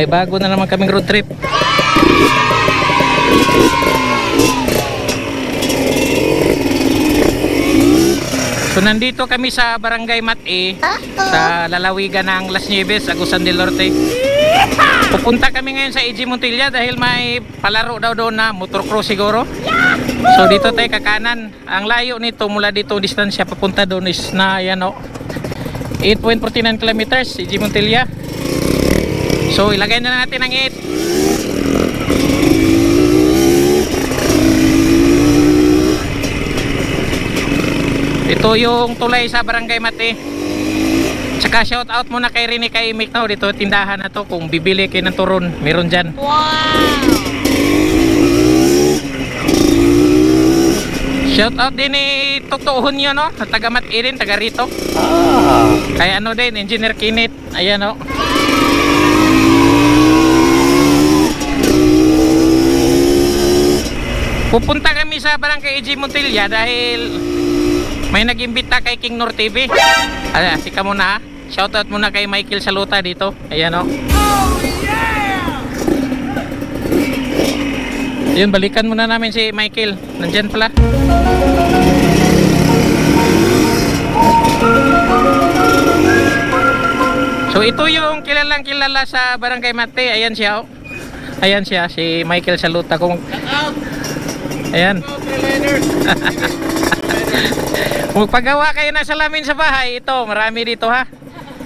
may bago na naman kaming road trip. So nandito kami sa Barangay Mati, sa lalawigan ng Las Nieves, Agusan del Norte. Pupunta kami ngayon sa EG Montilla dahil may palaro daw doon na motocross siguro. So dito tayo kakanan. Ang layo nito mula dito, distansya papunta doon is na yan o 8.49 kilometers, EG Montilla. So ilagay na natin ang 8. Ito yung tulay sa Barangay Mati. Tsaka shout out muna kay Rini, kay Mick, no? Dito tindahan na to, kung bibili kayo ng turon, meron dyan. Wow! Shout out din ni Tutuhon yun, no? Taga Mati rin, taga rito. Kaya ano din, Engineer Kinit. Ayan, no? Pupunta kami sa Barangay EG Montilla dahil may nag-imbita kay King Nor TV. Sika muna ha. Shoutout muna kay Michael Saluta dito. Ayan o. Oh, yeah! Yun, balikan muna namin si Michael. Nandyan pala. So ito yung kilalang kilala sa Barangay Mati. Ayan siya o. Ayan siya, si Michael Saluta. Ayan. Magpagawa kayo ng salamin sa bahay, ito marami dito ha.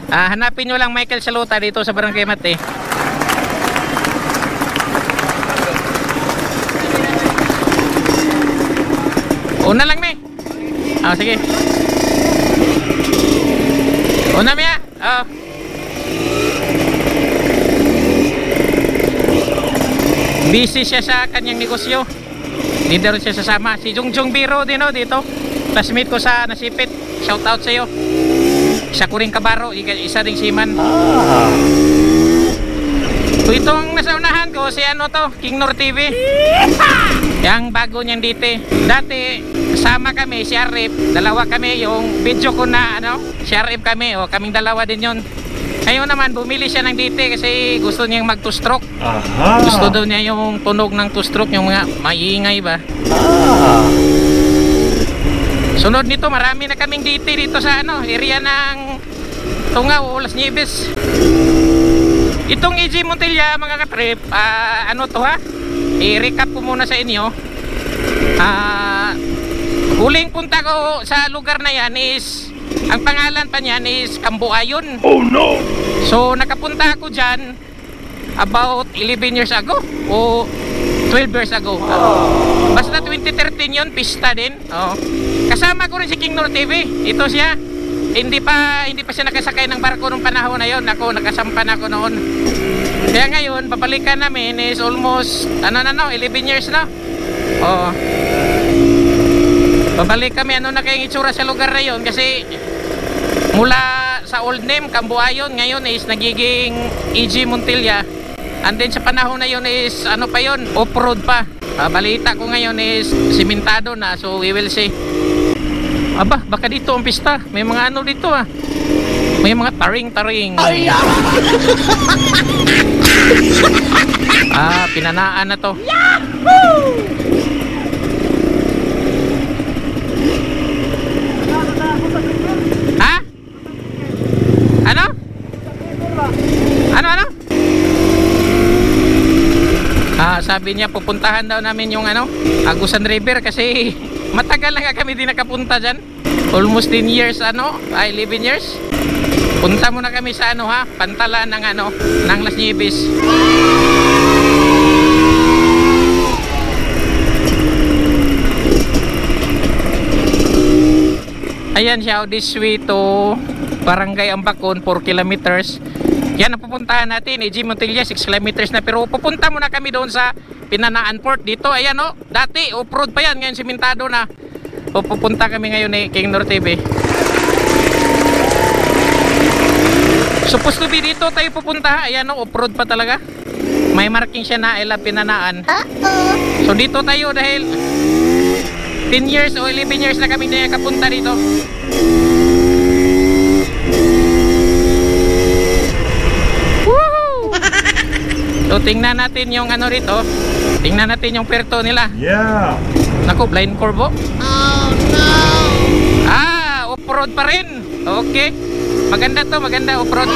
Hanapin nyo lang Michael Saluta dito sa Barangay Mati. Una lang me. Sige. Una me ha. Busy siya sa kanyang negosyo. Hindi daw siya sasama. Si Jungjung Biro din o dito. Classmate ko sa Nasipit. Shout out sa iyo. Isa ko rin kabaro, isa ding siman. So itong nasa unahan ko, si ano to, King Nor TV. Yang bago niyang dito. Dati kasama kami, si Arif. Dalawa kami, yung video ko na ano, si Arif kami, o kaming dalawa din yun. Ngayon naman bumili siya ng dito kasi gusto niyang mag 2 stroke. Gusto daw niya yung tunog ng 2 stroke, yung mga maingay ba. Sunod nito, marami na kaming dito sa ano, area ng Tungaw, Las Nieves. Itong EG Montilla mga katrip, ano to ha, i-recap ko muna sa inyo. Huling punta ko sa lugar na yan is, ang pangalan pa niyan is Cambuayon. Oh no! So nakapunta ako dyan about 11 years ago o 12 years ago. Basta 2013 yun, pista din. Kasama ko rin si King Nor TV. Ito siya. Hindi pa siya nakasakay ng barko nung panahon na yun. Ako, nakasampan ako noon. Kaya ngayon, babalikan namin is almost 11 years na. Babalik kami, ano na kayong itsura sa lugar na yun. Kasi mula sa old name, Cambuayon, ngayon is nagiging EG Montilla. And then sa panahon na yun is ano pa yun, off-road pa. Balita ko ngayon is simentado na, so we will see. Aba, baka dito ang pista. May mga ano dito may mga taring-taring. Pinanaan na to. Yahoo! Ha? Ano? Ano? Sabi niya pupuntahan daw namin yung ano, Agusan River kasi matagal na nga kami di nakapunta dyan. Almost 10 years 11 years. Punta muna kami sa ano ha, Pantalan ng ano, ng Las Nieves. Ayan siya, this way to Barangay Ambacon, 4 kilometers. Yan ang pupuntahan natin, EG Montilla 6 kilometers na, pero pupunta muna kami doon sa Pinanaan Port dito. Ayan o, dati off-road pa yan, ngayon simentado na. Pupunta kami ngayon ni King Nor TV. Supposed to be dito tayo pupunta. Ayan o, off-road pa talaga. May marking siya na Pinanaan. So dito tayo dahil 10 years o 11 years na kami na kapunta dito. So tingnan natin yung ano rito. Tingnan natin yung perto nila. Yeah. Naku, blind curve. Oh no. Off-road pa rin. Okay. Maganda to, maganda off-road.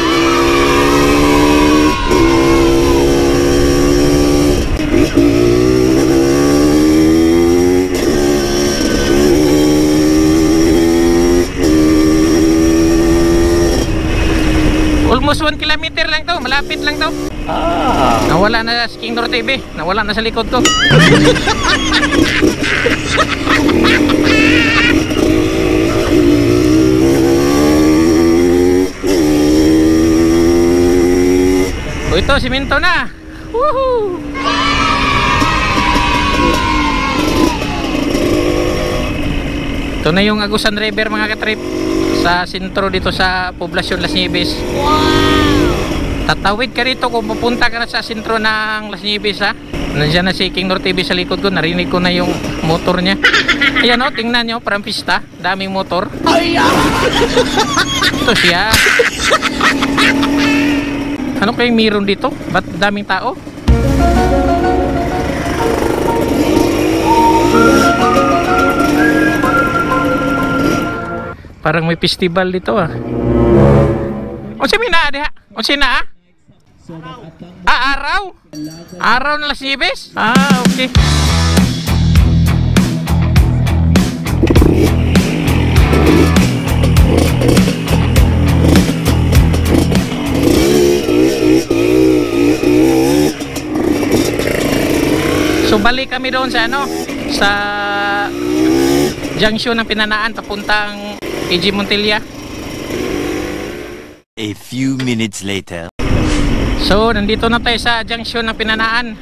Almost 1 kilometer lang to, malapit lang to. Nawala na sa King Nor TV, nawala na sa likod ko. O ito, simento na. Woohoo! Ito na yung Agusan River mga katrip, sa sentro dito sa poblasyon Las Nieves. Tatawid ka rito kung pupunta ka na sa sentro ng Las Nieves, ha. Nandiyan na si King Nor TV sa likod ko, narinig ko na yung motor niya. Ayan o, tingnan nyo, parang pista, daming motor. Ito siya. Ano kayong meron dito? Ba't daming tao? Parang may festival dito, ah. Unsa mina diha? Unsa na? Araw? Araw ng Las Nieves? Okay. So balik kami doon sa ano, sa junction ng Pinanaan papuntang EG Montilla. A few minutes later. So nandito na tayo sa junction ng Pinanaan.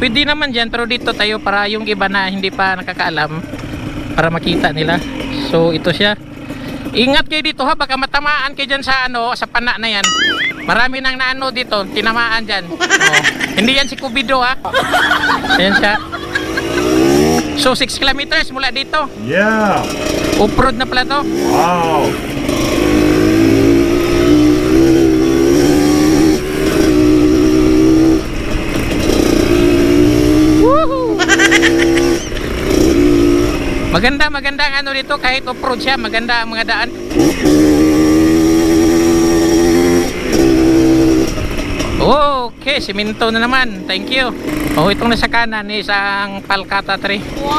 Pwede naman dyan, pero dito tayo para yung iba na hindi pa nakakaalam, para makita nila. So ito siya. Ingat kayo dito, ha, baka matamaan kayo dyan sa ano, sa pana na yan. Marami nang naano dito, tinamaan dyan. Hindi yan si Kubido, ha. Ayan siya. So 6 kilometers mula dito. Yeah. Off-road na pala to. Wow. Woohoo! Maganda ang ano dito, kahit off-road siya, maganda ang mga daan. Okay, simento na naman. Thank you. Oh, itong nasa kanan is ang Palkata tree. Wow!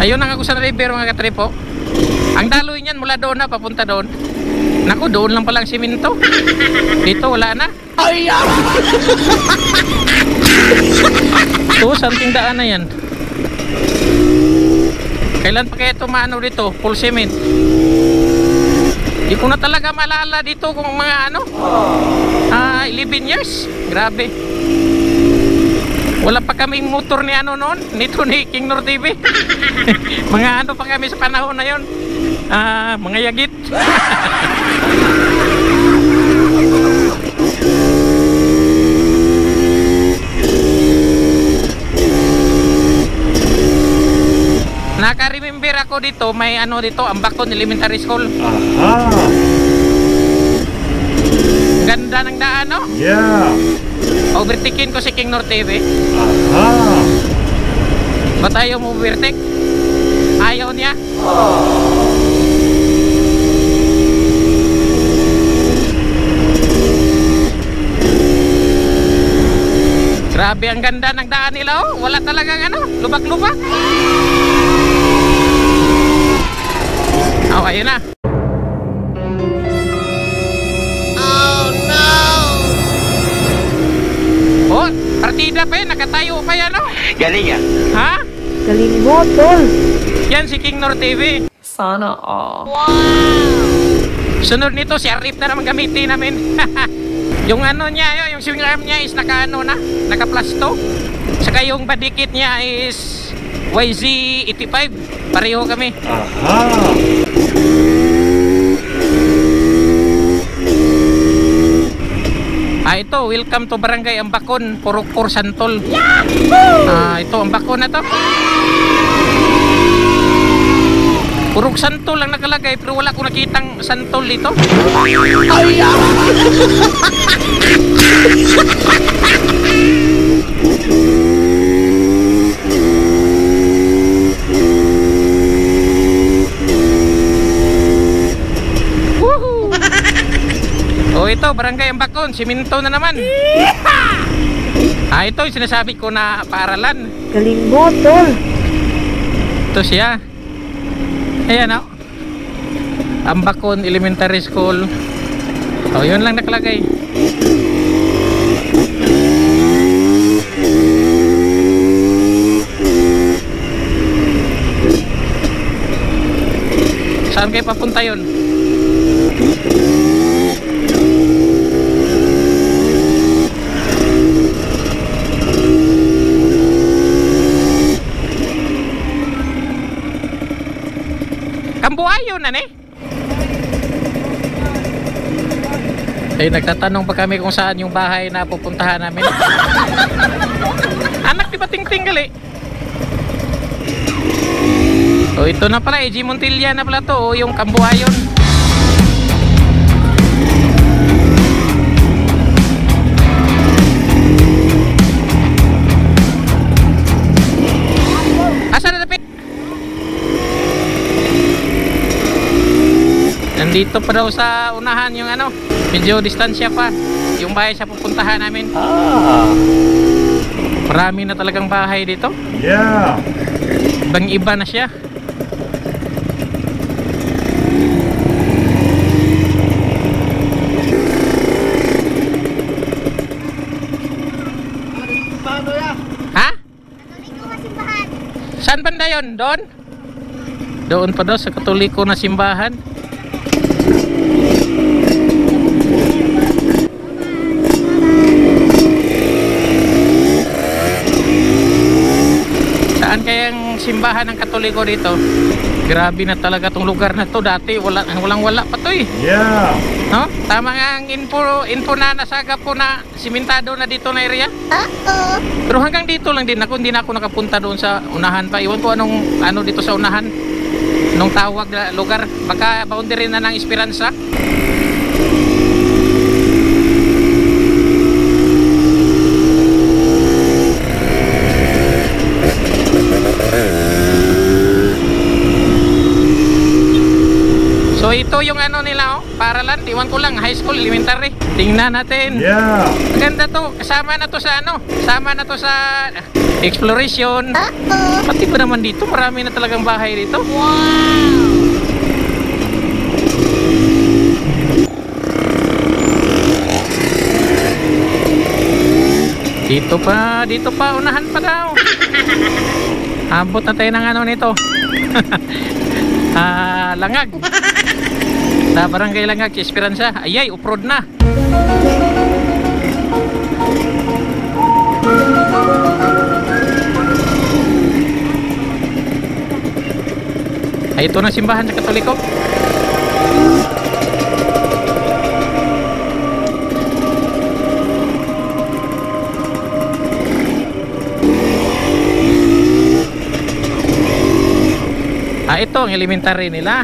Ayun ang Agusan River mga katrip po. Ang daloy niyan mula doon na papunta doon. Naku, doon lang palang simento. Dito wala na. Ay! Ito, santing daan na yan. Kailan pa kaya ito maano dito? Full cement. Hindi ko na talaga maalala dito kung mga ano 11 years. Grabe. Wala pa kaming motor ni ano noon, nito ni King Nor TV. Mga ano pa kami sa panahon na yon, mga yagit. Naka-remember ako dito, may ano dito, Ambakon Elementary School. Aha. Ganda ng daan, no? Yeah. Overtakein ko si King Nor TV. Aha. Ba't ayaw mo overtake? Ayaw niya? Grabe, ang ganda ng daan nila, oh. Wala talagang ano, lubak-lubak. Oh, ayun na. Oh no! Oh, partida pa yan, nakatayo pa yan, oh. Galing yan. Ha? Galing mo, tol. Yan si King Nor TV. Sana all. Wow! Sunod nito, si Arif na naman gamitin namin. Yung ano niya, yung swing arm niya is naka ano na, naka plus 2. Saka yung body kit niya is YZ85. Pareho kami. Aha. Ito, welcome to Barangay Ambakon, Purok Santol. Ito, Ambakon na to. Purok Santol lang nakalagay, pero wala ko nakitang Santol dito. ito, Barangay Ambakon, simento na naman. Ito yung sinasabi ko na paaralan. Galing mo, tol. Ito siya. Ayan o. Ambakon Elementary School. Yun lang nakalagay. Saan kayo papunta yun? Kambuayon na nagtatanong pa kami kung saan yung bahay na pupuntahan namin. Anak di ba tinggali? Ito na pala, EG Montilla na pala to, yung Kambuayon. Asan na dapat? Nandito pa daw sa unahan yung ano, medyo distansya pa yung bahay sa pupuntahan namin. Marami na talagang bahay dito. Yeah. Ibang iba na siya. Ha? Saan banda yun? Doon? Doon pa daw sa Katoliko na simbahan. Saan kayang simbahan ng Katoliko dito? Grabe na talaga tong lugar na to. Dati walang-wala pa to eh. Yeah. No? Tama nga ang info na nasagap ko na simentado na dito na area. Pero hanggang dito lang din ako, hindi na ako nakapunta doon sa unahan pa. Iwan ko ano dito sa unahan. Nung tawag na lugar. Baka boundary na ng Esperanza. So ito yung ano nila paaralan, iwan ko lang, high school, elementary. Tingnan natin. Yeah. Maganda to, kasama na to sa ano, kasama na to sa exploration. Pati ba naman dito, marami na talagang bahay dito. Dito pa, unahan pa daw. Abot na tayo ng ano nito. Langag. Sa Barangay Langag, Esperanza. Ayay, off-road na. Ito na simbahan sa Katoliko. Ito ang elementary nila.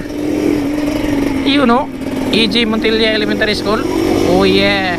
Yun o, EG Montilla Elementary School. Oh yeah.